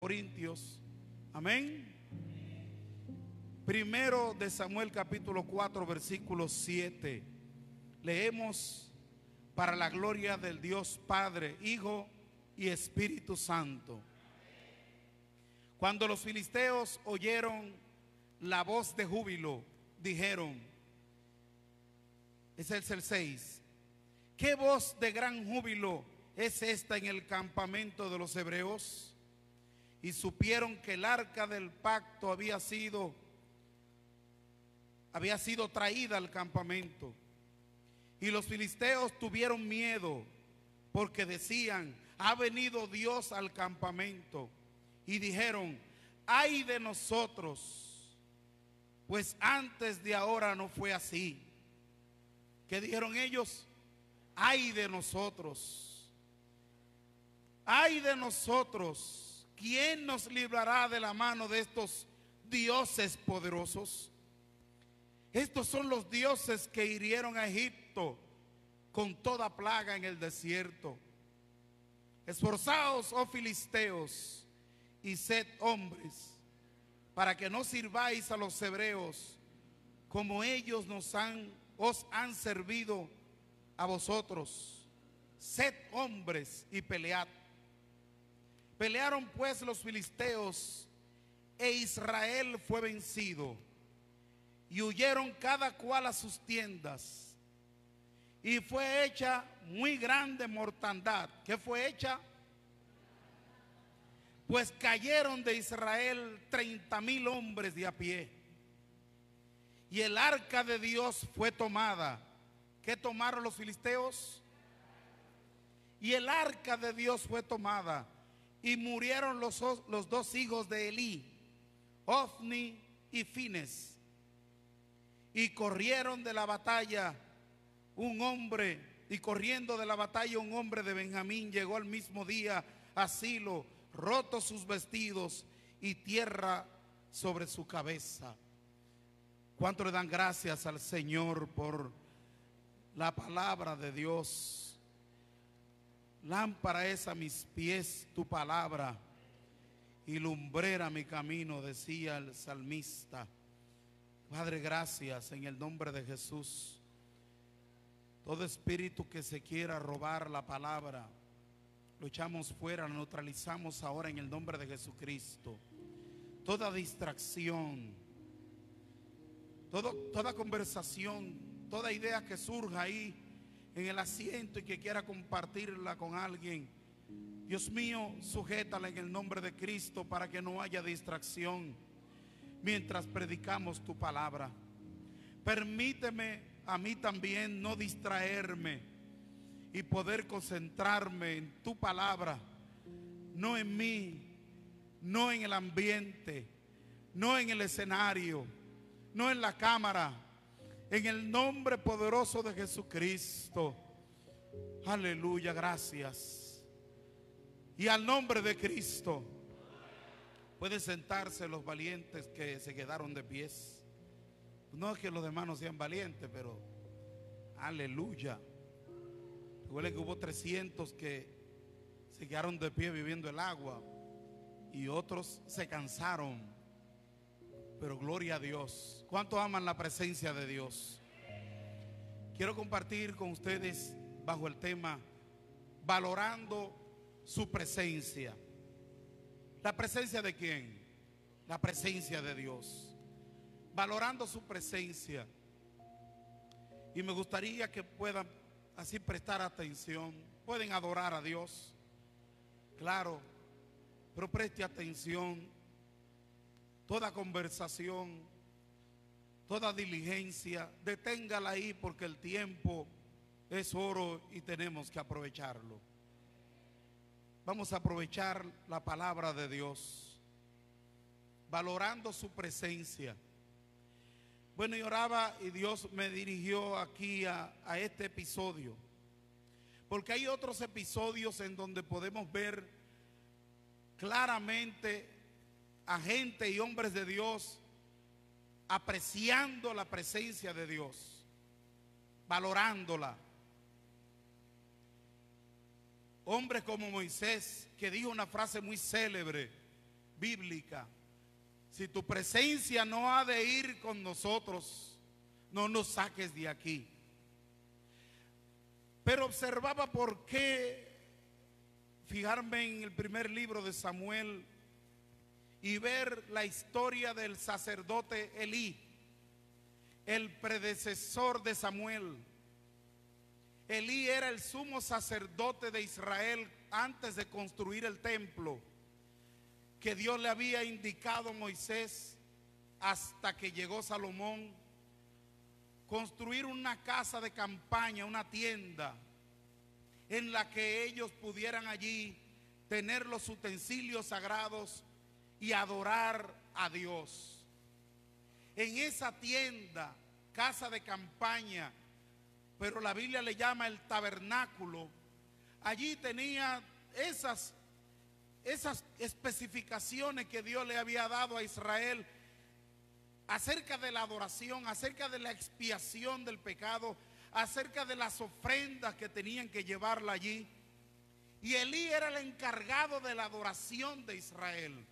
Corintios, amén. Primero de Samuel capítulo 4 versículo 7. Leemos: para la gloria del Dios Padre, Hijo y Espíritu Santo. Cuando los filisteos oyeron la voz de júbilo, dijeron, ese es el 6, ¿qué voz de gran júbilo es esta en el campamento de los hebreos? Y supieron que el arca del pacto había sido traída al campamento. Y los filisteos tuvieron miedo, porque decían, ha venido Dios al campamento. Y dijeron, ay de nosotros, pues antes de ahora no fue así. ¿Qué dijeron ellos? Ay de nosotros, ay de nosotros. ¿Quién nos librará de la mano de estos dioses poderosos? Estos son los dioses que hirieron a Egipto con toda plaga en el desierto. Esforzaos, oh filisteos, y sed hombres, para que no sirváis a los hebreos como ellos os han servido a vosotros. Sed hombres y pelead. Pelearon pues los filisteos, e Israel fue vencido, y huyeron cada cual a sus tiendas, y fue hecha muy grande mortandad. ¿Qué fue hecha? Pues cayeron de Israel 30,000 hombres de a pie, y el arca de Dios fue tomada. ¿Qué tomaron los filisteos? Y el arca de Dios fue tomada. Y murieron los dos hijos de Elí, Ofni y Fines. Y corrieron de la batalla un hombre, y corriendo de la batalla un hombre de Benjamín llegó al mismo día a Silo, rotos sus vestidos y tierra sobre su cabeza. ¿Cuánto le dan gracias al Señor por la palabra de Dios? Lámpara es a mis pies tu palabra y lumbrera mi camino, decía el salmista. Padre, gracias en el nombre de Jesús. Todo espíritu que se quiera robar la palabra, lo echamos fuera, lo neutralizamos ahora en el nombre de Jesucristo. Toda distracción, toda conversación, toda idea que surja ahí en el asiento y que quiera compartirla con alguien, Dios mío, sujétala en el nombre de Cristo para que no haya distracción mientras predicamos tu palabra. Permíteme a mí también no distraerme y poder concentrarme en tu palabra, no en mí, no en el ambiente, no en el escenario, no en la cámara. En el nombre poderoso de Jesucristo. Aleluya, gracias. Y al nombre de Cristo. Pueden sentarse los valientes que se quedaron de pies. No es que los demás no sean valientes, pero aleluya. Recuerden que hubo 300 que se quedaron de pie viviendo el agua, y otros se cansaron. Pero gloria a Dios. ¿Cuántos aman la presencia de Dios? Quiero compartir con ustedes bajo el tema valorando su presencia. ¿La presencia de quién? La presencia de Dios. Valorando su presencia. Y me gustaría que puedan así prestar atención. Pueden adorar a Dios, claro, pero preste atención. Toda conversación, toda diligencia, deténgala ahí, porque el tiempo es oro y tenemos que aprovecharlo. Vamos a aprovechar la palabra de Dios, valorando su presencia. Bueno, y oraba y Dios me dirigió aquí a este episodio, porque hay otros episodios en donde podemos ver claramente a gente y hombres de Dios apreciando la presencia de Dios, valorándola. Hombres como Moisés, que dijo una frase muy célebre: bíblica. Si tu presencia no ha de ir con nosotros, no nos saques de aquí. Pero observaba por qué fijarme en el primer libro de Samuel y ver la historia del sacerdote Elí, el predecesor de Samuel. Elí era el sumo sacerdote de Israel antes de construir el templo que Dios le había indicado a Moisés, hasta que llegó Salomón. Construir una casa de campaña, una tienda en la que ellos pudieran allí tener los utensilios sagrados y adorar a Dios. En esa tienda, casa de campaña, pero la Biblia le llama el tabernáculo, allí tenía esas especificaciones que Dios le había dado a Israel acerca de la adoración, acerca de la expiación del pecado, acerca de las ofrendas que tenían que llevarla allí. Y Elí era el encargado de la adoración de Israel.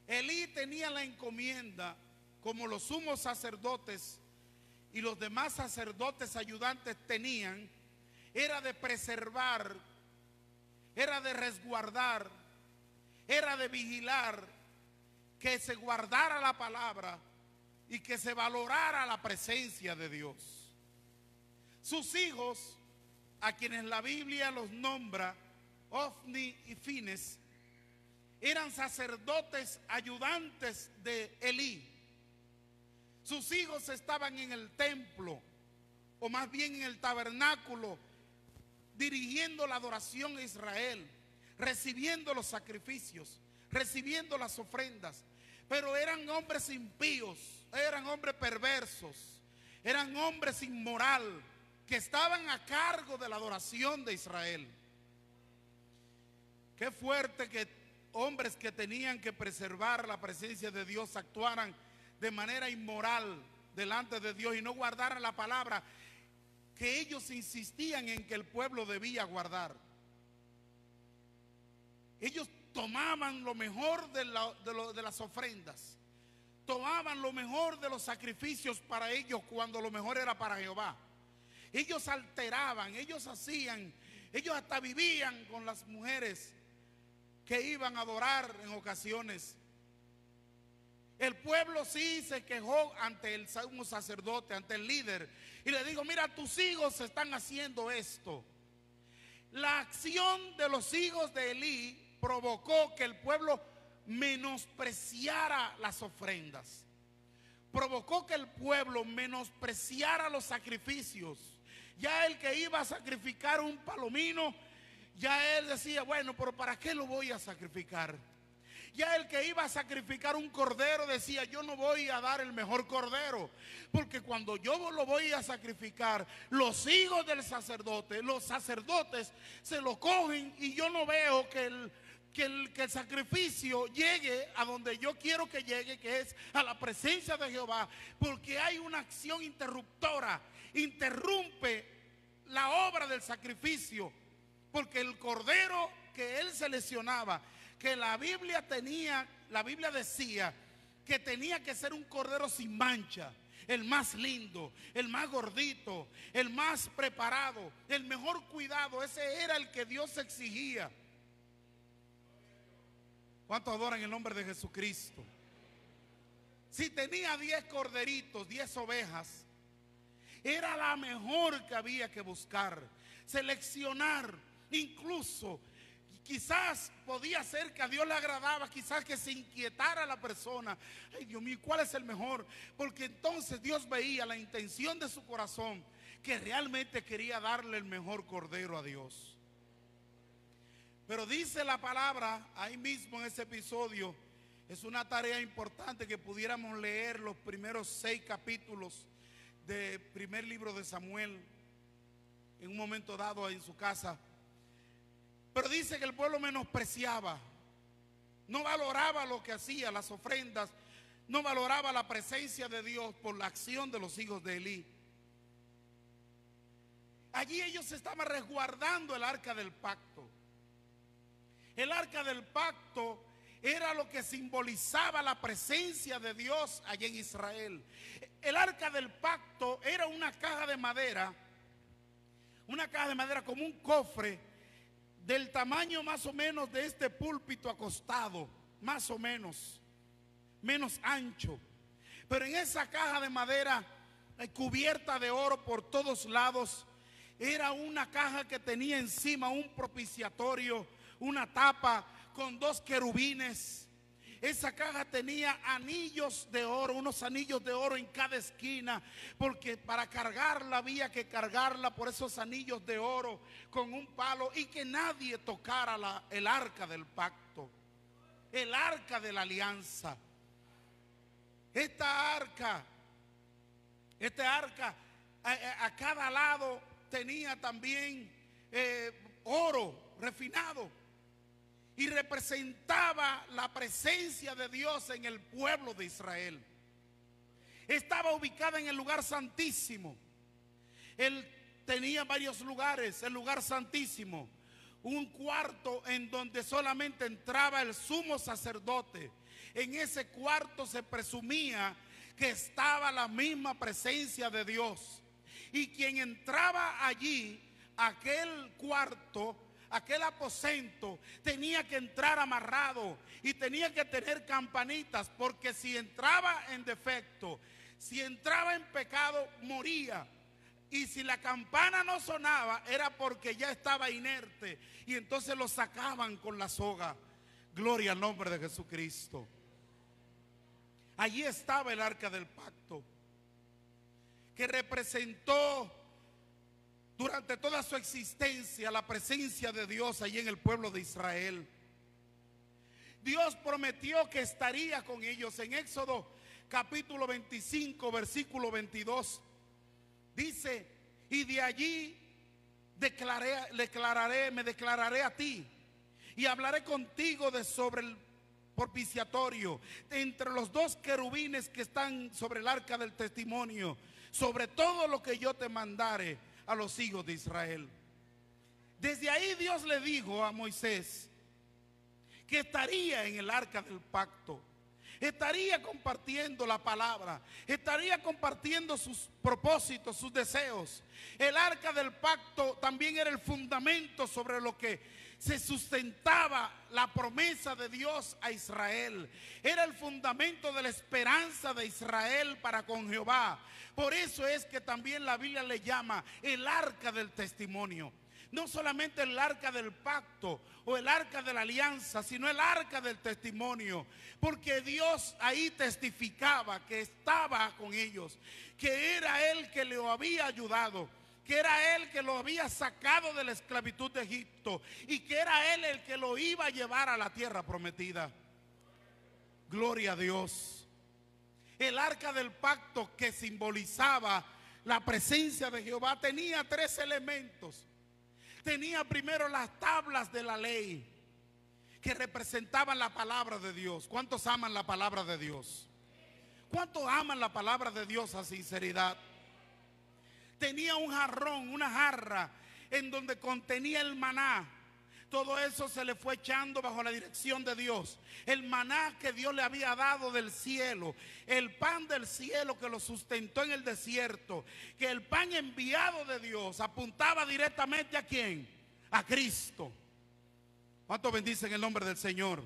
Elí tenía la encomienda, como los sumos sacerdotes y los demás sacerdotes ayudantes tenían, era de preservar, era de resguardar, era de vigilar, que se guardara la palabra y que se valorara la presencia de Dios. Sus hijos, a quienes la Biblia los nombra Ofni y Fines, eran sacerdotes ayudantes de Elí. Sus hijos estaban en el templo, o más bien en el tabernáculo, dirigiendo la adoración a Israel, recibiendo los sacrificios, recibiendo las ofrendas. Pero eran hombres impíos, eran hombres perversos, eran hombres sin moral, que estaban a cargo de la adoración de Israel. Qué fuerte que hombres que tenían que preservar la presencia de Dios actuaran de manera inmoral delante de Dios y no guardaran la palabra que ellos insistían en que el pueblo debía guardar. Ellos tomaban lo mejor de las ofrendas, tomaban lo mejor de los sacrificios para ellos cuando lo mejor era para Jehová. Ellos alteraban, ellos hacían, ellos hasta vivían con las mujeres que iban a adorar en ocasiones. El pueblo sí se quejó ante el sumo sacerdote, ante el líder, y le dijo: mira, tus hijos están haciendo esto. La acción de los hijos de Elí provocó que el pueblo menospreciara las ofrendas, provocó que el pueblo menospreciara los sacrificios. Ya el que iba a sacrificar un palomino, ya él decía: bueno, pero ¿para qué lo voy a sacrificar? Ya el que iba a sacrificar un cordero decía: yo no voy a dar el mejor cordero, porque cuando yo lo voy a sacrificar, los hijos del sacerdote, los sacerdotes se lo cogen y yo no veo que el sacrificio llegue a donde yo quiero que llegue, que es a la presencia de Jehová, porque hay una acción interruptora, interrumpe la obra del sacrificio, porque el cordero que él seleccionaba, que la Biblia decía que tenía que ser un cordero sin mancha, el más lindo, el más gordito, el más preparado, el mejor cuidado. Ese era el que Dios exigía. ¿Cuántos adoran el nombre de Jesucristo? Si tenía 10 corderitos, 10 ovejas, era la mejor que había que buscar, seleccionar. Incluso quizás podía ser que a Dios le agradaba, quizás que se inquietara la persona: ay, Dios mío, ¿cuál es el mejor? Porque entonces Dios veía la intención de su corazón, que realmente quería darle el mejor cordero a Dios. Pero dice la palabra ahí mismo en ese episodio, es una tarea importante que pudiéramos leer los primeros 6 capítulos del primer libro de Samuel en un momento dado en su casa. Pero dice que el pueblo menospreciaba, no valoraba lo que hacía, las ofrendas, no valoraba la presencia de Dios por la acción de los hijos de Elí. Allí ellos estaban resguardando el arca del pacto. El arca del pacto era lo que simbolizaba la presencia de Dios allá en Israel. El arca del pacto era una caja de madera como un cofre del tamaño más o menos de este púlpito acostado, más o menos ancho. Pero en esa caja de madera cubierta de oro por todos lados, era una caja que tenía encima un propiciatorio, una tapa con 2 querubines. Esa caja tenía anillos de oro, unos anillos de oro en cada esquina, porque para cargarla había que cargarla por esos anillos de oro con un palo, y que nadie tocara el arca del pacto, el arca de la alianza. Esta arca a cada lado tenía también oro refinado, y representaba la presencia de Dios en el pueblo de Israel. Estaba ubicada en el lugar santísimo. Él tenía varios lugares. El lugar santísimo, un cuarto en donde solamente entraba el sumo sacerdote. En ese cuarto se presumía que estaba la misma presencia de Dios, y quien entraba allí, aquel cuarto, aquel aposento, tenía que entrar amarrado y tenía que tener campanitas, porque si entraba en defecto, si entraba en pecado, moría. Y si la campana no sonaba, era porque ya estaba inerte, y entonces lo sacaban con la soga. Gloria al nombre de Jesucristo. Allí estaba el arca del pacto, que representó durante toda su existencia la presencia de Dios allí en el pueblo de Israel. Dios prometió que estaría con ellos. En Éxodo capítulo 25 versículo 22 dice: y de allí me declararé a ti, y hablaré contigo sobre el propiciatorio, entre los 2 querubines que están sobre el arca del testimonio, sobre todo lo que yo te mandare a los hijos de Israel. Desde ahí Dios le dijo a Moisés que estaría en el arca del pacto, estaría compartiendo la palabra, estaría compartiendo sus propósitos, sus deseos. El arca del pacto también era el fundamento sobre lo que se sustentaba la promesa de Dios a Israel. Era el fundamento de la esperanza de Israel para con Jehová. Por eso es que también la Biblia le llama el arca del testimonio. No solamente el arca del pacto o el arca de la alianza, sino el arca del testimonio, porque Dios ahí testificaba que estaba con ellos, que era Él que le había ayudado, que era Él que lo había sacado de la esclavitud de Egipto, y que era Él el que lo iba a llevar a la tierra prometida. Gloria a Dios. El arca del pacto, que simbolizaba la presencia de Jehová, tenía 3 elementos. Tenía primero las tablas de la ley, que representaban la palabra de Dios. ¿Cuántos aman la palabra de Dios? ¿Cuántos aman la palabra de Dios a sinceridad? Tenía un jarrón, una jarra, en donde contenía el maná. Todo eso se le fue echando bajo la dirección de Dios. El maná que Dios le había dado del cielo, el pan del cielo que lo sustentó en el desierto, que el pan enviado de Dios apuntaba directamente ¿a quién? A Cristo. ¿Cuántos bendicen el nombre del Señor?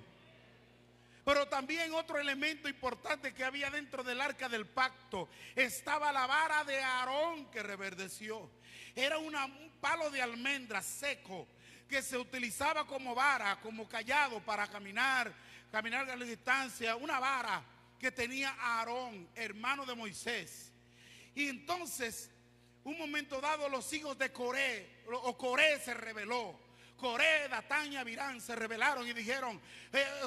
Pero también otro elemento importante que había dentro del arca del pacto, estaba la vara de Aarón que reverdeció. Era un palo de almendra seco, que se utilizaba como vara, como callado para caminar a la distancia. Una vara que tenía Aarón, hermano de Moisés. Y entonces, un momento dado, los hijos de Coré se rebeló. Coré, Datán y Abirán se rebelaron y dijeron: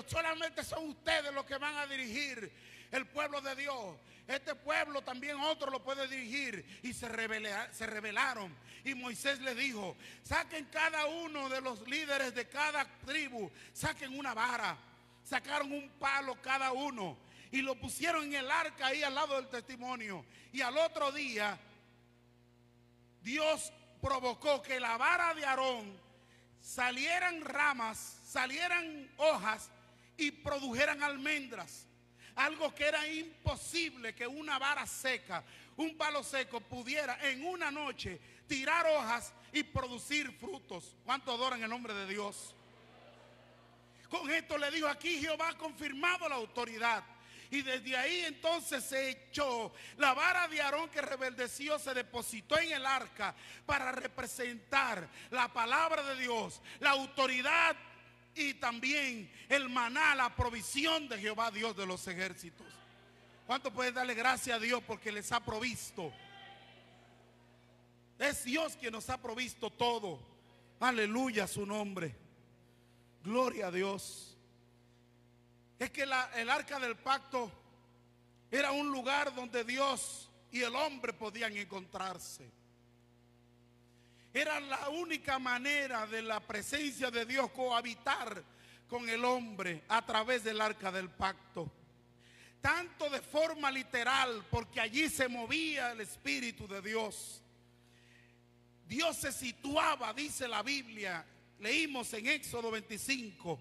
solamente son ustedes los que van a dirigir el pueblo de Dios. Este pueblo también otro lo puede dirigir. Y se rebelaron. Y Moisés le dijo: saquen cada uno de los líderes de cada tribu, saquen una vara. Sacaron un palo cada uno y lo pusieron en el arca ahí al lado del testimonio. Y al otro día Dios provocó que la vara de Aarón salieran ramas, salieran hojas, y produjeran almendras. Algo que era imposible que una vara seca, un palo seco pudiera en una noche tirar hojas y producir frutos. ¿Cuánto adoran el nombre de Dios? Con esto le dijo, aquí Jehová ha confirmado la autoridad. Y desde ahí entonces se echó la vara de Aarón que rebeldeció, se depositó en el arca para representar la palabra de Dios, la autoridad y también el maná, la provisión de Jehová Dios de los ejércitos. ¿Cuánto pueden darle gracias a Dios porque les ha provisto? Es Dios quien nos ha provisto todo. Aleluya a su nombre. Gloria a Dios. Es que el arca del pacto era un lugar donde Dios y el hombre podían encontrarse. Era la única manera de la presencia de Dios cohabitar con el hombre a través del arca del pacto. Tanto de forma literal, porque allí se movía el Espíritu de Dios. Dios se situaba, dice la Biblia, leímos en Éxodo 25,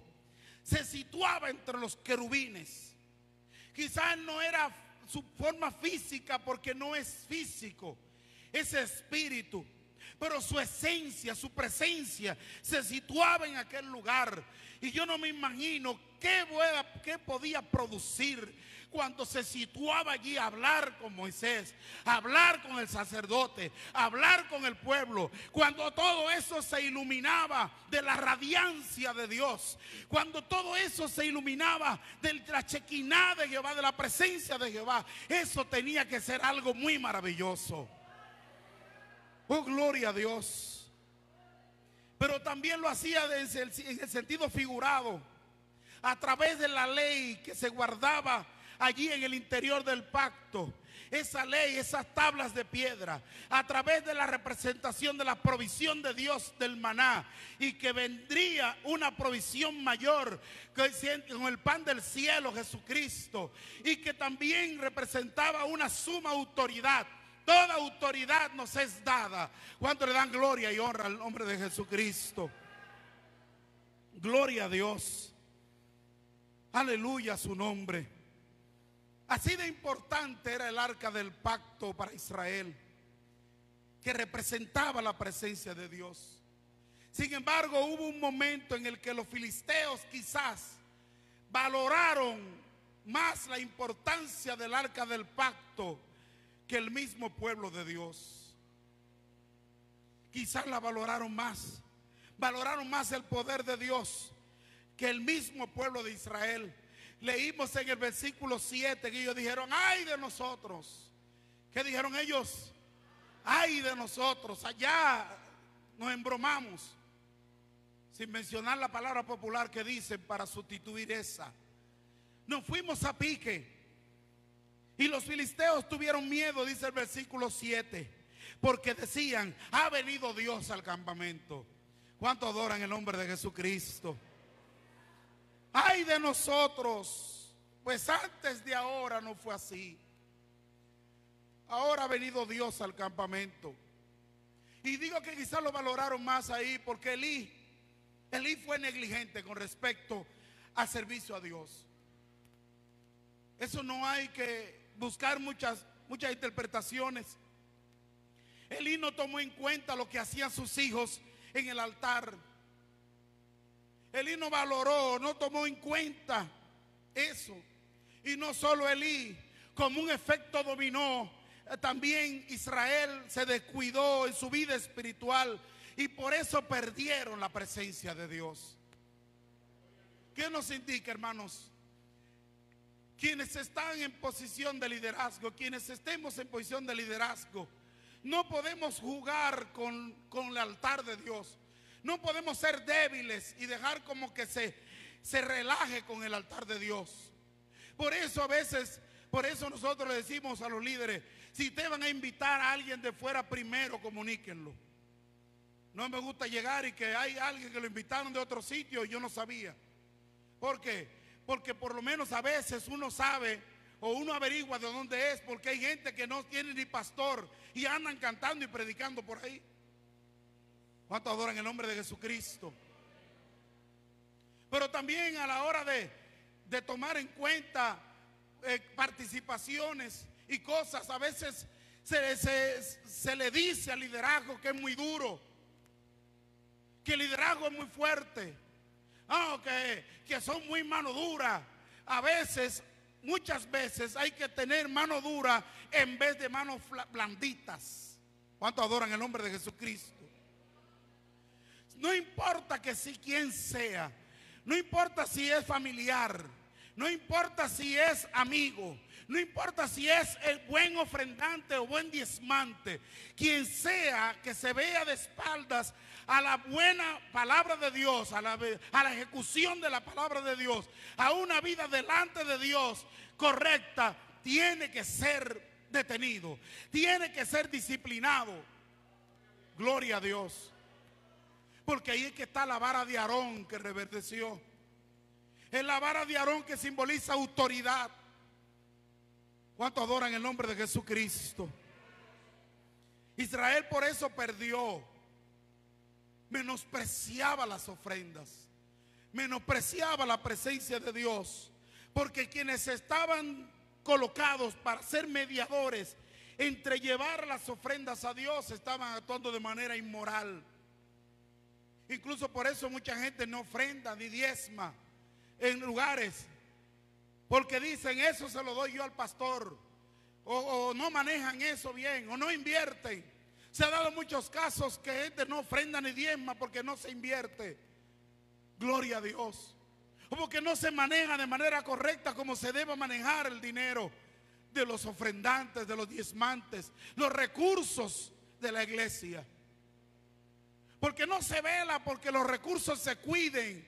se situaba entre los querubines. Quizás no era su forma física, porque no es físico, es espíritu. Pero su esencia, su presencia se situaba en aquel lugar. Y yo no me imagino qué podía producir cuando se situaba allí a hablar con Moisés, a hablar con el sacerdote, a hablar con el pueblo. Cuando todo eso se iluminaba de la radiancia de Dios, cuando todo eso se iluminaba de la chequiná de Jehová, de la presencia de Jehová, eso tenía que ser algo muy maravilloso. Oh, gloria a Dios. Pero también lo hacía en el sentido figurado, a través de la ley que se guardaba allí en el interior del pacto. Esa ley, esas tablas de piedra, a través de la representación de la provisión de Dios del maná, y que vendría una provisión mayor con el pan del cielo, Jesucristo, y que también representaba una suma autoridad. Toda autoridad nos es dada. ¿Cuánto le dan gloria y honra al nombre de Jesucristo? Gloria a Dios. Aleluya a su nombre. Así de importante era el arca del pacto para Israel, que representaba la presencia de Dios. Sin embargo, hubo un momento en el que los filisteos quizás valoraron más la importancia del arca del pacto que el mismo pueblo de Dios. Quizás la valoraron más el poder de Dios que el mismo pueblo de Israel. Leímos en el versículo 7 que ellos dijeron, ay de nosotros. ¿Qué dijeron ellos? Ay de nosotros, allá nos embromamos, sin mencionar la palabra popular que dicen para sustituir esa. Nos fuimos a pique. Y los filisteos tuvieron miedo, dice el versículo 7, porque decían, ha venido Dios al campamento. ¿Cuánto adoran el nombre de Jesucristo? Ay de nosotros, pues antes de ahora no fue así. Ahora ha venido Dios al campamento. Y digo que quizás lo valoraron más ahí porque Elí fue negligente con respecto al servicio a Dios. Eso no hay que buscar muchas interpretaciones. Elí no tomó en cuenta lo que hacían sus hijos en el altar. Elí no valoró, no tomó en cuenta eso. Y no solo Elí, como un efecto dominó, también Israel se descuidó en su vida espiritual y por eso perdieron la presencia de Dios. ¿Qué nos indica, hermanos? Quienes están en posición de liderazgo, quienes estemos en posición de liderazgo, no podemos jugar con el altar de Dios. No podemos ser débiles y dejar como que se relaje con el altar de Dios. Por eso a veces, por eso nosotros le decimos a los líderes, si te van a invitar a alguien de fuera, primero comuníquenlo. No me gusta llegar y que hay alguien que lo invitaron de otro sitio y yo no sabía. ¿Por qué? Porque por lo menos a veces uno sabe o uno averigua de dónde es, porque hay gente que no tiene ni pastor y andan cantando y predicando por ahí. ¿Cuántos adoran el nombre de Jesucristo? Pero también a la hora de de tomar en cuenta participaciones y cosas. A veces se le dice al liderazgo que es muy duro, que el liderazgo es muy fuerte, que son muy mano dura. A veces, muchas veces hay que tener mano dura en vez de manos blanditas. ¿Cuántos adoran el nombre de Jesucristo? No importa que si quien sea, no importa si es familiar, no importa si es amigo, no importa si es el buen ofrendante o buen diezmante, quien sea que se vea de espaldas a la buena palabra de Dios, a la ejecución de la palabra de Dios, a una vida delante de Dios correcta, tiene que ser detenido, tiene que ser disciplinado. Gloria a Dios. Porque ahí es que está la vara de Aarón que reverdeció. Es la vara de Aarón que simboliza autoridad. ¿Cuántos adoran el nombre de Jesucristo? Israel por eso perdió. Menospreciaba las ofrendas, menospreciaba la presencia de Dios, porque quienes estaban colocados para ser mediadores entre llevar las ofrendas a Dios estaban actuando de manera inmoral. Incluso por eso mucha gente no ofrenda ni diezma en lugares, porque dicen: eso se lo doy yo al pastor, o no manejan eso bien, o no invierten. Se ha dado muchos casos que gente no ofrenda ni diezma porque no se invierte. Gloria a Dios. O porque no se maneja de manera correcta como se debe manejar el dinero de los ofrendantes, de los diezmantes, los recursos de la iglesia. Porque no se vela porque los recursos se cuiden.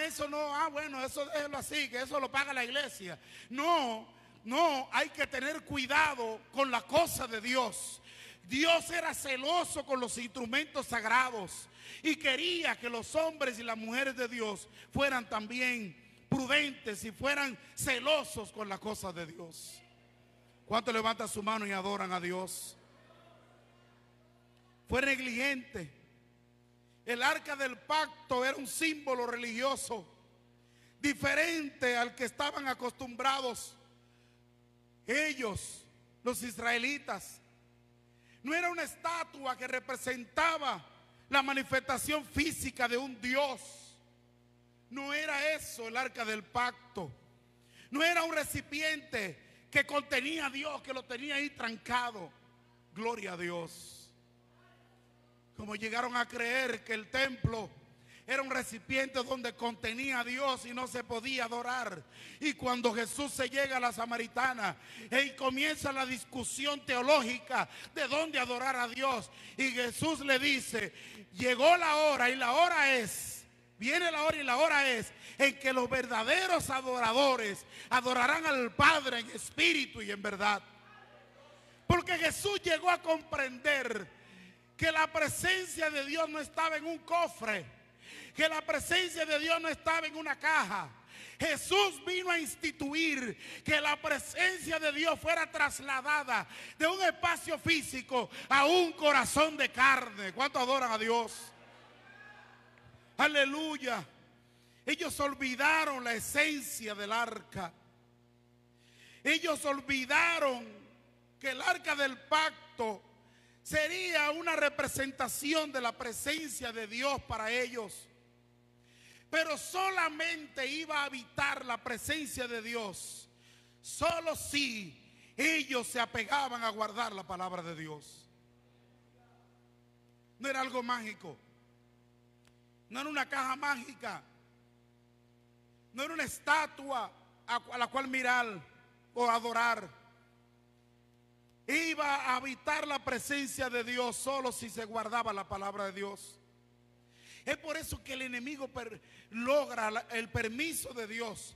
Eso no, bueno, eso déjelo así, que eso lo paga la iglesia. No, hay que tener cuidado con la cosa de Dios. Dios era celoso con los instrumentos sagrados y quería que los hombres y las mujeres de Dios fueran también prudentes y fueran celosos con las cosas de Dios. ¿Cuántos levantan su mano y adoran a Dios? Fue negligente. El arca del pacto era un símbolo religioso diferente al que estaban acostumbrados ellos, los israelitas. No era una estatua que representaba la manifestación física de un Dios. No era eso el arca del pacto. No era un recipiente que contenía a Dios, que lo tenía ahí trancado. Gloria a Dios. Como llegaron a creer que el templo era un recipiente donde contenía a Dios y no se podía adorar. Y cuando Jesús se llega a la samaritana y comienza la discusión teológica de dónde adorar a Dios, y Jesús le dice: llegó la hora y la hora es, viene la hora y la hora es en que los verdaderos adoradores adorarán al Padre en espíritu y en verdad. Porque Jesús llegó a comprender que la presencia de Dios no estaba en un cofre, que la presencia de Dios no estaba en una caja. Jesús vino a instituir que la presencia de Dios fuera trasladada de un espacio físico a un corazón de carne. ¿Cuántos adoran a Dios? Aleluya. Ellos olvidaron la esencia del arca. Ellos olvidaron que el arca del pacto sería una representación de la presencia de Dios para ellos. Pero solamente iba a habitar la presencia de Dios solo si ellos se apegaban a guardar la palabra de Dios. No era algo mágico, no era una caja mágica, no era una estatua a la cual mirar o adorar. Iba a habitar la presencia de Dios solo si se guardaba la palabra de Dios. Es por eso que el enemigo logra el permiso de Dios.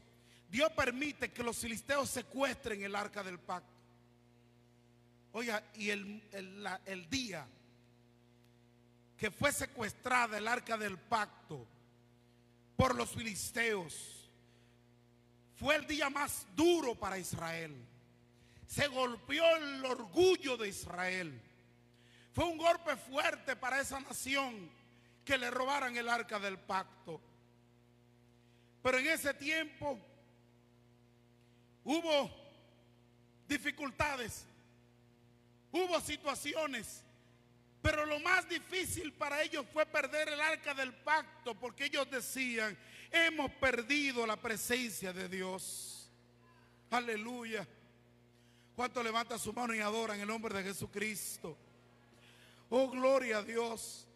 Dios permite que los filisteos secuestren el arca del pacto. Oiga, y el día que fue secuestrada el arca del pacto por los filisteos fue el día más duro para Israel. Se golpeó el orgullo de Israel. Fue un golpe fuerte para esa nación que le robaran el arca del pacto. Pero en ese tiempo Hubo dificultades, hubo situaciones, pero lo más difícil para ellos fue perder el arca del pacto, porque ellos decían: hemos perdido la presencia de Dios. Aleluya. ¿Cuánto levanta su mano y adora en el nombre de Jesucristo? Oh, gloria a Dios.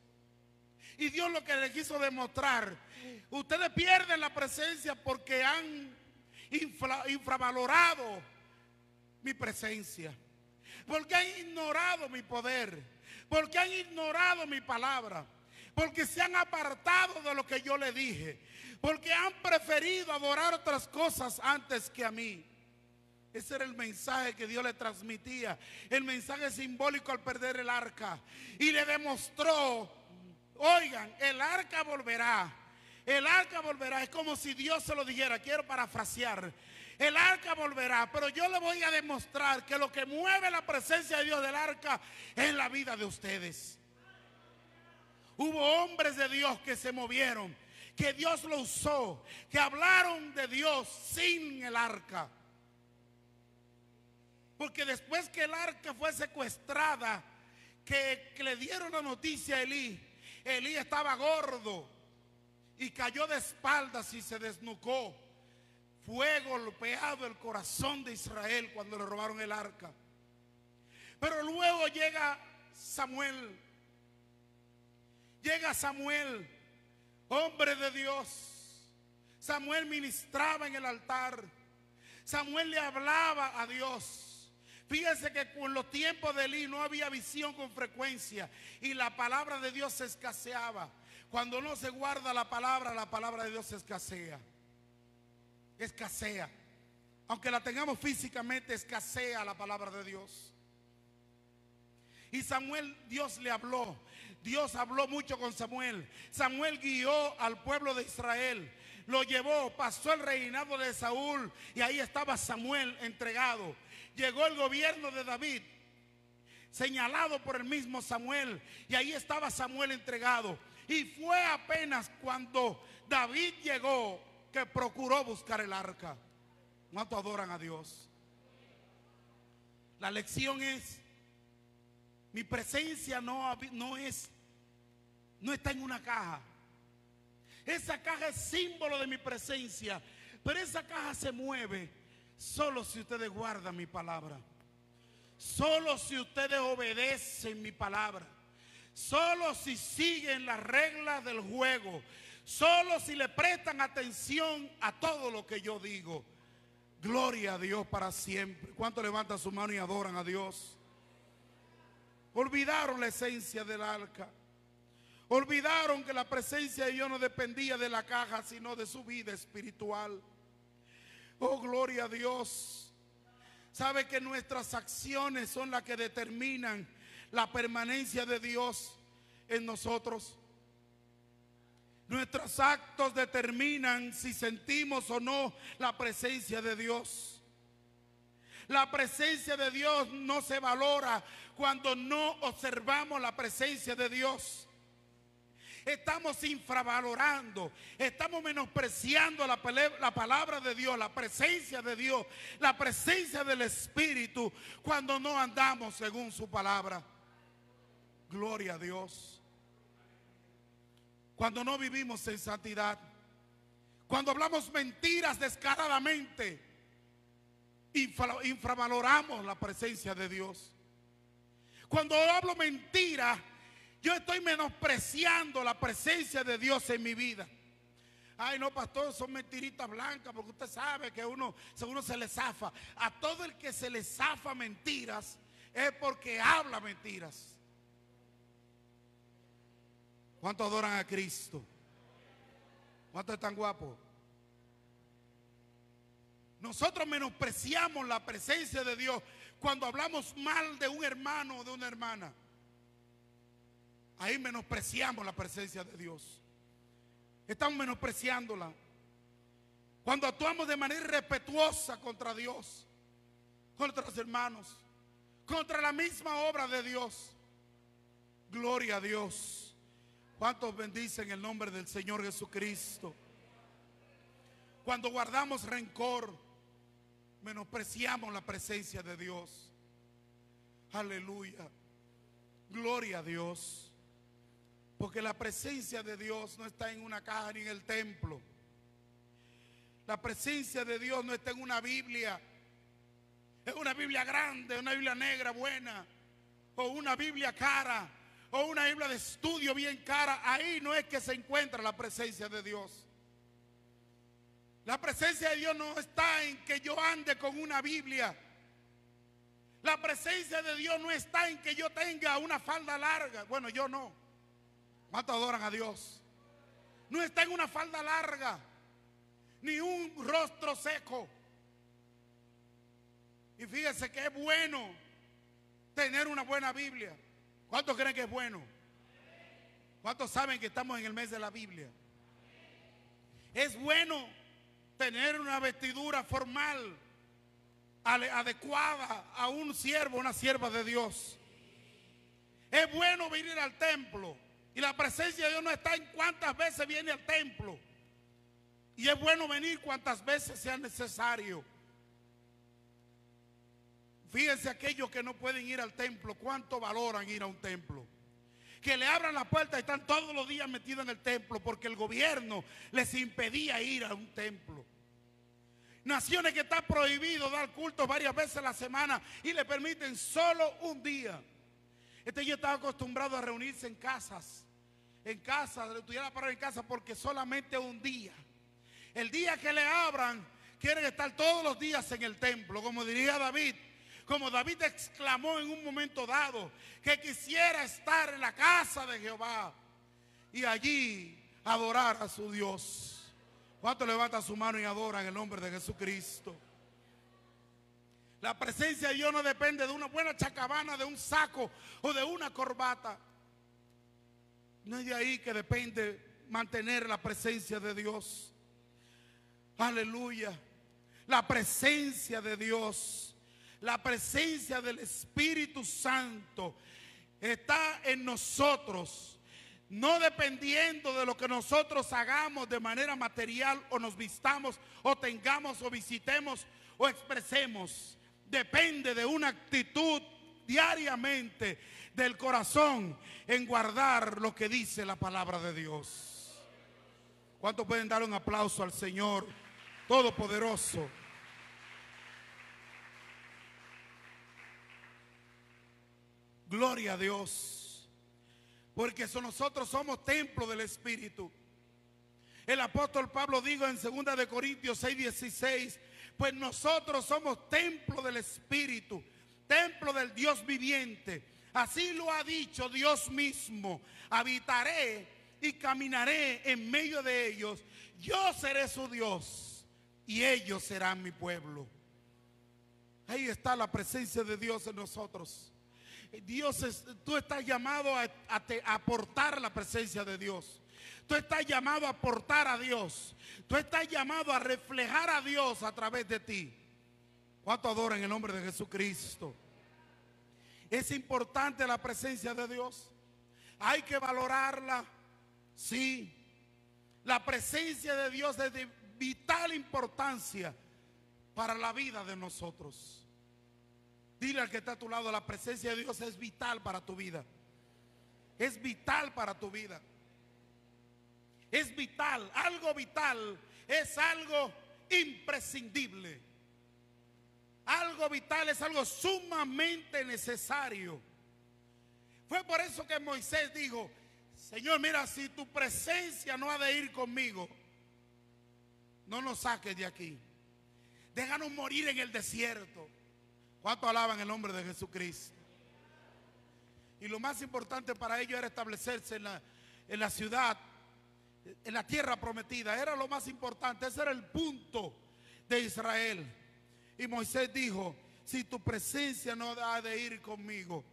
Y Dios lo que le quiso demostrar: ustedes pierden la presencia porque han infravalorado mi presencia, porque han ignorado mi poder, porque han ignorado mi palabra, porque se han apartado de lo que yo le dije, porque han preferido adorar otras cosas antes que a mí. Ese era el mensaje que Dios le transmitía, el mensaje simbólico al perder el arca. Y le demostró: oigan, el arca volverá. El arca volverá. Es como si Dios se lo dijera. Quiero parafrasear: el arca volverá, pero yo le voy a demostrar que lo que mueve la presencia de Dios del arca es la vida de ustedes. Hubo hombres de Dios que se movieron, que Dios lo usó, que hablaron de Dios sin el arca. Porque después que el arca fue secuestrada, que le dieron la noticia a Elí estaba gordo y cayó de espaldas y se desnucó. Fue golpeado el corazón de Israel cuando le robaron el arca. Pero luego llega Samuel, hombre de Dios. Samuel ministraba en el altar. Samuel le hablaba a Dios. Fíjense que con los tiempos de Elí no había visión con frecuencia y la palabra de Dios se escaseaba. Cuando no se guarda la palabra de Dios se escasea. Escasea. Aunque la tengamos físicamente, escasea la palabra de Dios. Y Samuel, Dios le habló. Dios habló mucho con Samuel. Samuel guió al pueblo de Israel. Lo llevó, pasó el reinado de Saúl y ahí estaba Samuel entregado. Llegó el gobierno de David, señalado por el mismo Samuel, y ahí estaba Samuel entregado. Y fue apenas cuando David llegó que procuró buscar el arca. ¿Cuánto adoran a Dios? La lección es: mi presencia no está en una caja. Esa caja es símbolo de mi presencia, pero esa caja se mueve solo si ustedes guardan mi palabra, solo si ustedes obedecen mi palabra, solo si siguen las reglas del juego, solo si le prestan atención a todo lo que yo digo. Gloria a Dios para siempre. ¿Cuánto levantan su mano y adoran a Dios? Olvidaron la esencia del arca. Olvidaron que la presencia de Dios no dependía de la caja, sino de su vida espiritual. Oh, gloria a Dios. Sabe que nuestras acciones son las que determinan la permanencia de Dios en nosotros. Nuestros actos determinan si sentimos o no la presencia de Dios. La presencia de Dios no se valora cuando no observamos la presencia de Dios. Estamos infravalorando, estamos menospreciando la palabra de Dios, la presencia de Dios, la presencia del Espíritu, cuando no andamos según su palabra. Gloria a Dios. Cuando no vivimos en santidad, cuando hablamos mentiras descaradamente, infravaloramos la presencia de Dios. Cuando hablo mentira, yo estoy menospreciando la presencia de Dios en mi vida. Ay, no, pastor, son mentiritas blancas, porque usted sabe que uno se le zafa. A todo el que se le zafa mentiras es porque habla mentiras. ¿Cuántos adoran a Cristo? ¿Cuántos están guapos? Nosotros menospreciamos la presencia de Dios cuando hablamos mal de un hermano o de una hermana. Ahí menospreciamos la presencia de Dios. Estamos menospreciándola. Cuando actuamos de manera irrespetuosa contra Dios, contra los hermanos, contra la misma obra de Dios. Gloria a Dios. ¿Cuántos bendicen el nombre del Señor Jesucristo? Cuando guardamos rencor, menospreciamos la presencia de Dios. Aleluya. Gloria a Dios. Porque la presencia de Dios no está en una caja ni en el templo. La presencia de Dios no está en una Biblia. Es una Biblia grande, una Biblia negra buena, o una Biblia cara, o una Biblia de estudio bien cara. Ahí no es que se encuentra la presencia de Dios. La presencia de Dios no está en que yo ande con una Biblia. La presencia de Dios no está en que yo tenga una falda larga. Bueno, yo no. ¿Cuántos adoran a Dios? No está en una falda larga, ni un rostro seco. Y fíjense que es bueno tener una buena Biblia. ¿Cuántos creen que es bueno? ¿Cuántos saben que estamos en el mes de la Biblia? Es bueno tener una vestidura formal, adecuada a un siervo, una sierva de Dios. Es bueno venir al templo. Y la presencia de Dios no está en cuántas veces viene al templo. Y es bueno venir cuantas veces sea necesario. Fíjense aquellos que no pueden ir al templo, cuánto valoran ir a un templo. Que le abran la puerta y están todos los días metidos en el templo porque el gobierno les impedía ir a un templo. Naciones que está prohibido dar cultos varias veces a la semana y le permiten solo un día. Yo estaba acostumbrado a reunirse en casas. En casa, le tuviera parar en casa porque solamente un día. El día que le abran, quieren estar todos los días en el templo, como diría David. Como David exclamó en un momento dado, que quisiera estar en la casa de Jehová y allí adorar a su Dios. ¿Cuánto levanta su mano y adora en el nombre de Jesucristo? La presencia de Dios no depende de una buena chacabana, de un saco o de una corbata. No es de ahí que depende mantener la presencia de Dios. Aleluya. La presencia de Dios, la presencia del Espíritu Santo está en nosotros, no dependiendo de lo que nosotros hagamos de manera material o nos vistamos o tengamos o visitemos o expresemos. Depende de una actitud diariamente del corazón en guardar lo que dice la palabra de Dios. ¿Cuántos pueden dar un aplauso al Señor Todopoderoso? Gloria a Dios, porque nosotros somos templo del Espíritu. El apóstol Pablo dijo en 2 de Corintios 6:16, pues nosotros somos templo del Espíritu, templo del Dios viviente. Así lo ha dicho Dios mismo: habitaré y caminaré en medio de ellos. Yo seré su Dios y ellos serán mi pueblo. Ahí está la presencia de Dios en nosotros. Tú estás llamado a aportar la presencia de Dios. Tú estás llamado a aportar a Dios. Tú estás llamado a reflejar a Dios a través de ti. ¿Cuánto adoran en el nombre de Jesucristo? Es importante la presencia de Dios. Hay que valorarla. Sí. La presencia de Dios es de vital importancia para la vida de nosotros. Dile al que está a tu lado, la presencia de Dios es vital para tu vida. Es vital para tu vida. Es vital. Algo vital es algo imprescindible. Algo vital es algo sumamente necesario. Fue por eso que Moisés dijo: Señor, mira, si tu presencia no ha de ir conmigo, no nos saques de aquí. Déjanos morir en el desierto. ¿Cuánto alaban el nombre de Jesucristo? Y lo más importante para ellos era establecerse en la ciudad, en la tierra prometida. Era lo más importante. Ese era el punto de Israel. Y Moisés dijo: si tu presencia no ha de ir conmigo,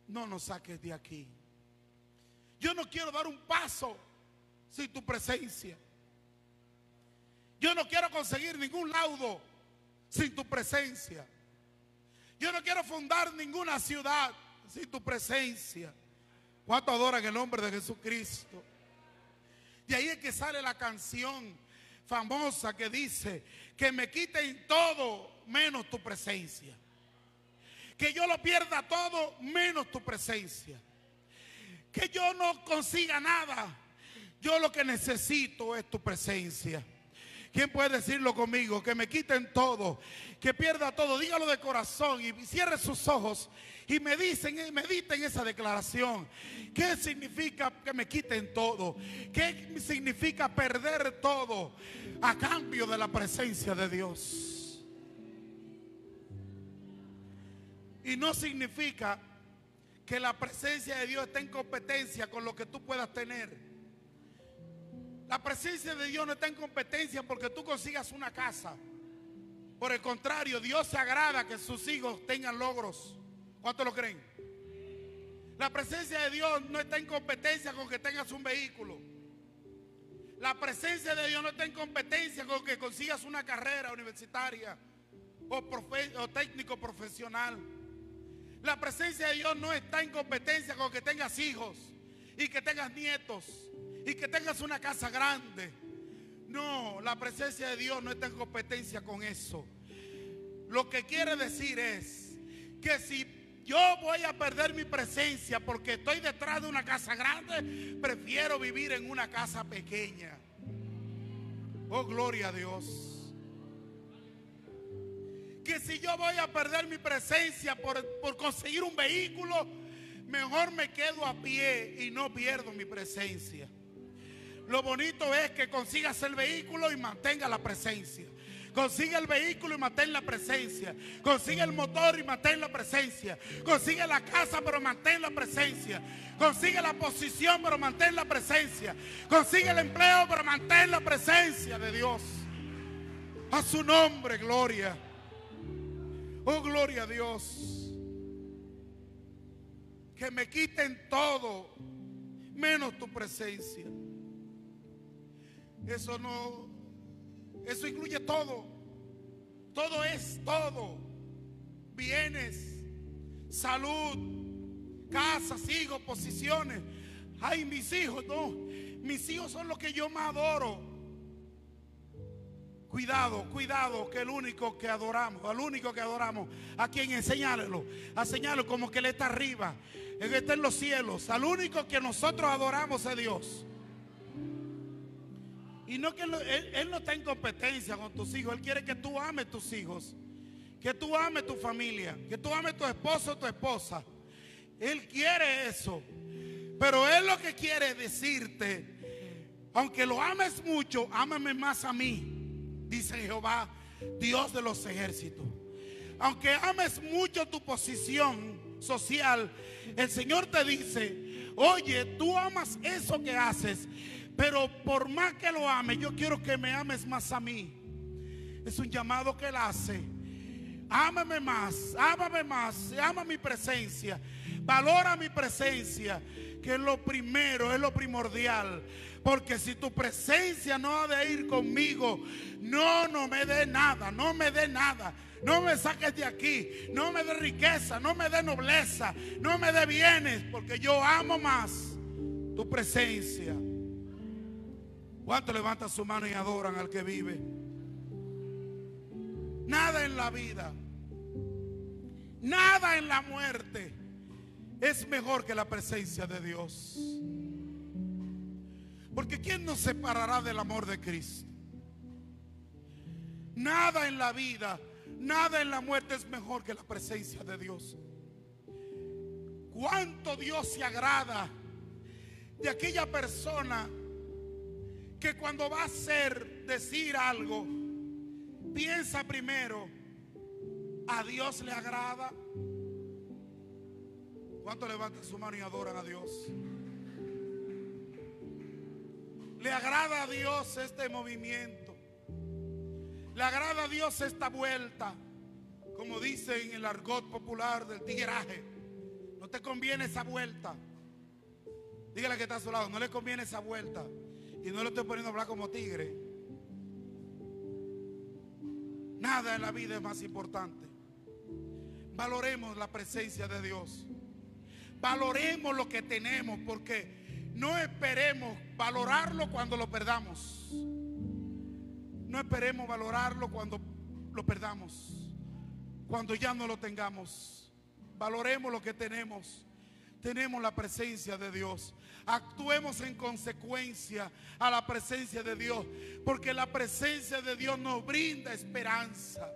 no nos saques de aquí. Yo no quiero dar un paso sin tu presencia. Yo no quiero conseguir ningún laudo sin tu presencia. Yo no quiero fundar ninguna ciudad sin tu presencia. ¿Cuánto adoran el nombre de Jesucristo? De ahí es que sale la canción: famosa que dice que me quiten todo menos tu presencia. Que yo lo pierda todo menos tu presencia. Que yo no consiga nada. Yo lo que necesito es tu presencia. ¿Quién puede decirlo conmigo? Que me quiten todo, que pierda todo. Dígalo de corazón y cierre sus ojos y mediten esa declaración. ¿Qué significa que me quiten todo? ¿Qué significa perder todo a cambio de la presencia de Dios? Y no significa que la presencia de Dios esté en competencia con lo que tú puedas tener. La presencia de Dios no está en competencia porque tú consigas una casa. Por el contrario, Dios se agrada que sus hijos tengan logros. ¿Cuántos lo creen? La presencia de Dios no está en competencia con que tengas un vehículo. La presencia de Dios no está en competencia con que consigas una carrera universitaria o técnico profesional. La presencia de Dios no está en competencia con que tengas hijos y que tengas nietos y que tengas una casa grande. No, la presencia de Dios no está en competencia con eso. Lo que quiere decir es que si yo voy a perder mi presencia porque estoy detrás de una casa grande, prefiero vivir en una casa pequeña. Oh, gloria a Dios. Que si yo voy a perder mi presencia por conseguir un vehículo, mejor me quedo a pie y no pierdo mi presencia. Lo bonito es que consigas el vehículo y mantenga la presencia. Consigue el vehículo y mantén la presencia. Consigue el motor y mantén la presencia. Consigue la casa pero mantén la presencia. Consigue la posición pero mantén la presencia. Consigue el empleo pero mantén la presencia de Dios. A su nombre, gloria. Oh, gloria a Dios. Que me quiten todo menos tu presencia. Eso incluye todo. Todo es todo. Bienes, salud, casas, hijos, posiciones. Ay, mis hijos, no. Mis hijos son los que yo más adoro. Cuidado, cuidado, que el único que adoramos, a quien enseñarlo, como que Él está arriba, Él está en los cielos. Al único que nosotros adoramos es Dios. Y no que él no está en competencia con tus hijos. Él quiere que tú ames tus hijos, que tú ames tu familia, que tú ames tu esposo o tu esposa. Él quiere eso. Pero Él lo que quiere es decirte: aunque lo ames mucho, ámame más a mí, dice Jehová, Dios de los ejércitos. Aunque ames mucho tu posición social, el Señor te dice: oye, tú amas eso que haces, pero por más que lo ames, yo quiero que me ames más a mí. Es un llamado que Él hace. Ámame más, ama mi presencia, valora mi presencia, que es lo primero, es lo primordial. Porque si tu presencia no ha de ir conmigo, no me dé nada, no me dé nada. No me saques de aquí, no me dé riqueza, no me dé nobleza, no me dé bienes, porque yo amo más tu presencia. ¿Cuántos levantan su mano y adoran al que vive? Nada en la vida, nada en la muerte es mejor que la presencia de Dios. Porque ¿quién nos separará del amor de Cristo? Nada en la vida, nada en la muerte es mejor que la presencia de Dios. ¿Cuánto Dios se agrada de aquella persona que cuando va a decir algo, piensa primero: ¿a Dios le agrada? ¿Cuánto levantan su mano y adoran a Dios? ¿Le agrada a Dios este movimiento? ¿Le agrada a Dios esta vuelta? Como dice en el argot popular del tigueraje, no te conviene esa vuelta. Dígale que está a su lado: no le conviene esa vuelta. Y no le estoy poniendo a hablar como tigre. Nada en la vida es más importante. Valoremos la presencia de Dios. Valoremos lo que tenemos, porque no esperemos valorarlo cuando lo perdamos. No esperemos valorarlo cuando lo perdamos, cuando ya no lo tengamos. Valoremos lo que tenemos. Tenemos la presencia de Dios. Actuemos en consecuencia a la presencia de Dios, porque la presencia de Dios nos brinda esperanza.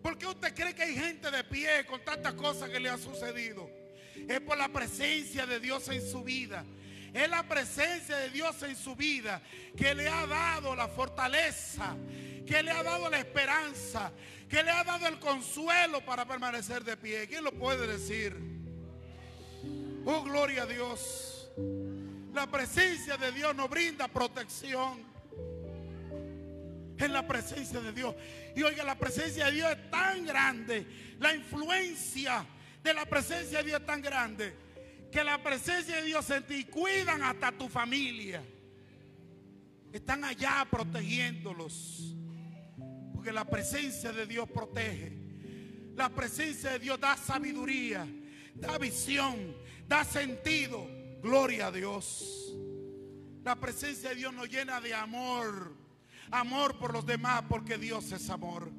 ¿Por qué usted cree que hay gente de pie con tantas cosas que le han sucedido? Es por la presencia de Dios en su vida. Es la presencia de Dios en su vida que le ha dado la fortaleza, que le ha dado la esperanza, que le ha dado el consuelo para permanecer de pie. ¿Quién lo puede decir? Oh, gloria a Dios. La presencia de Dios nos brinda protección. En la presencia de Dios. Y oiga, la presencia de Dios es tan grande, la influencia de la presencia de Dios es tan grande, que la presencia de Dios en ti cuidan hasta tu familia. Están allá protegiéndolos, porque la presencia de Dios protege. La presencia de Dios da sabiduría, da visión, da sentido. Gloria a Dios. La presencia de Dios nos llena de amor. Amor por los demás, porque Dios es amor.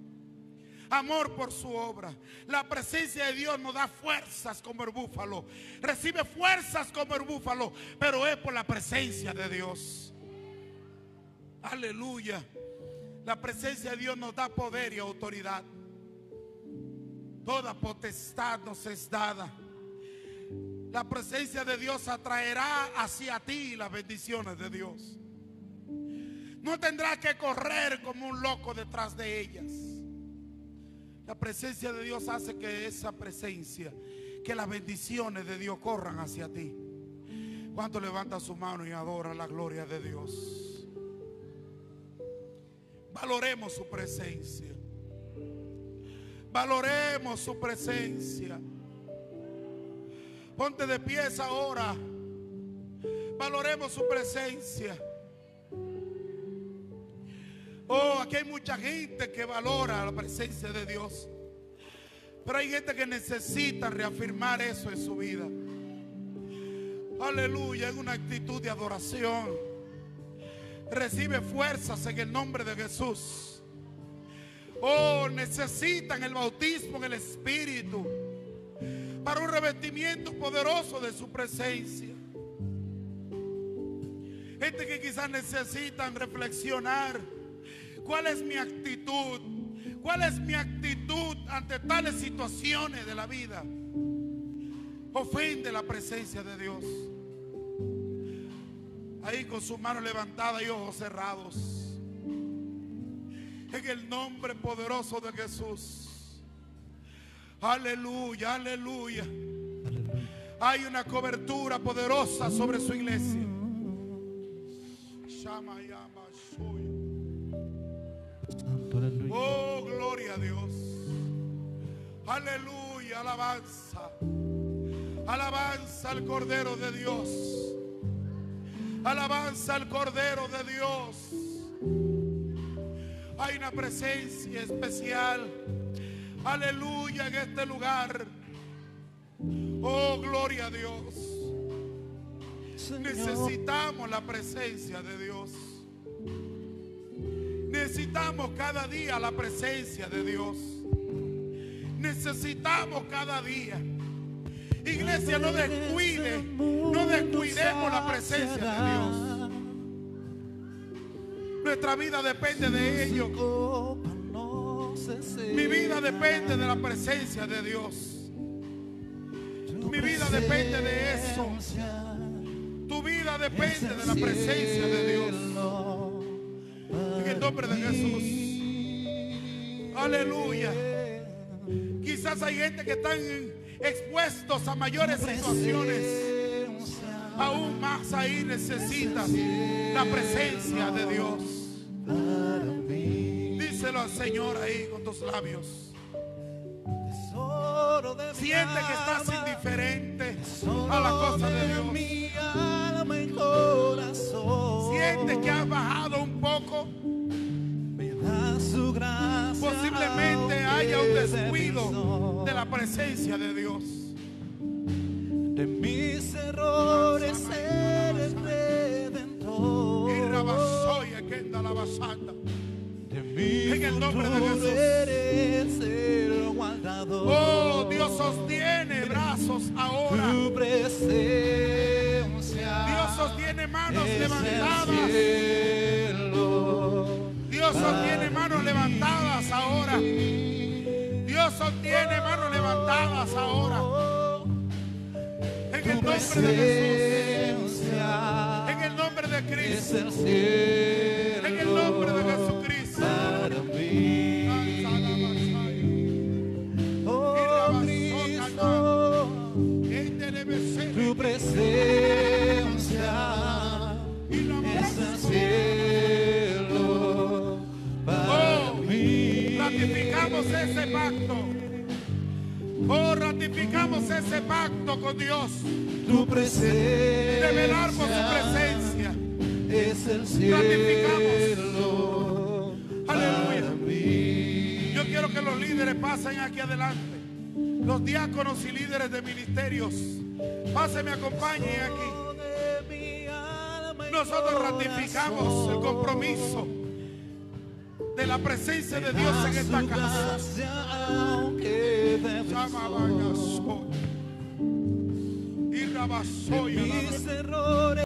Amor por su obra. La presencia de Dios nos da fuerzas como el búfalo. Recibe fuerzas como el búfalo, pero es por la presencia de Dios. Aleluya. La presencia de Dios nos da poder y autoridad. Toda potestad nos es dada. La presencia de Dios atraerá hacia ti las bendiciones de Dios. No tendrás que correr como un loco detrás de ellas. La presencia de Dios hace que esa presencia, que las bendiciones de Dios corran hacia ti. ¿Cuánto levanta su mano y adora la gloria de Dios? Valoremos su presencia. Valoremos su presencia. Ponte de pies ahora. Valoremos su presencia. Oh, aquí hay mucha gente que valora la presencia de Dios, pero hay gente que necesita reafirmar eso en su vida. Aleluya, en una actitud de adoración. Recibe fuerzas en el nombre de Jesús. Oh, necesitan el bautismo en el Espíritu para un revestimiento poderoso de su presencia. Gente que quizás necesitan reflexionar. ¿Cuál es mi actitud? ¿Cuál es mi actitud ante tales situaciones de la vida? Ofende la presencia de Dios. Ahí con su mano levantada y ojos cerrados. En el nombre poderoso de Jesús. Aleluya, aleluya. Hay una cobertura poderosa sobre su iglesia. Shama, yama, shuy. Oh, gloria a Dios. Aleluya, alabanza. Alabanza al Cordero de Dios. Alabanza al Cordero de Dios. Hay una presencia especial. Aleluya en este lugar. Oh, gloria a Dios. Necesitamos la presencia de Dios. Necesitamos cada día la presencia de Dios. Necesitamos cada día. Iglesia, no descuidemos la presencia de Dios. Nuestra vida depende de ello. Mi vida depende de la presencia de Dios. Mi vida depende de eso. Tu vida depende de la presencia de Dios. En el nombre de Jesús. Aleluya. Quizás hay gente que están expuestos a mayores situaciones. Aún más ahí necesitas la presencia de Dios. Díselo al Señor ahí con tus labios. Siente que estás indiferente a la cosa de Dios. Siente que has bajado un poco. Posiblemente haya un descuido de la presencia de Dios. De mis errores eres redentor. Y rabasoya que anda la De mi En el nombre de futuro Jesús. eres el guardador. Oh, Dios sostiene brazos ahora. Tu presencia. Dios sostiene manos es levantadas. el cielo. Dios sostiene manos levantadas ahora. Dios sostiene manos levantadas ahora. En el nombre de Jesús. En el nombre de Es Cristo. el cielo. En el nombre de Jesucristo. Para mí. Oh Cristo, tu presencia es el cielo para mí. Ratificamos ese pacto. Oh, ratificamos ese pacto con Dios. Tu presencia De velar por su presencia. es el cielo. Aleluya. Para mí. Yo quiero que los líderes pasen aquí adelante. Los diáconos y líderes de ministerios. Pasen, me acompañen aquí. Nosotros ratificamos el compromiso de la presencia de Dios en esta casa. Y Mis errores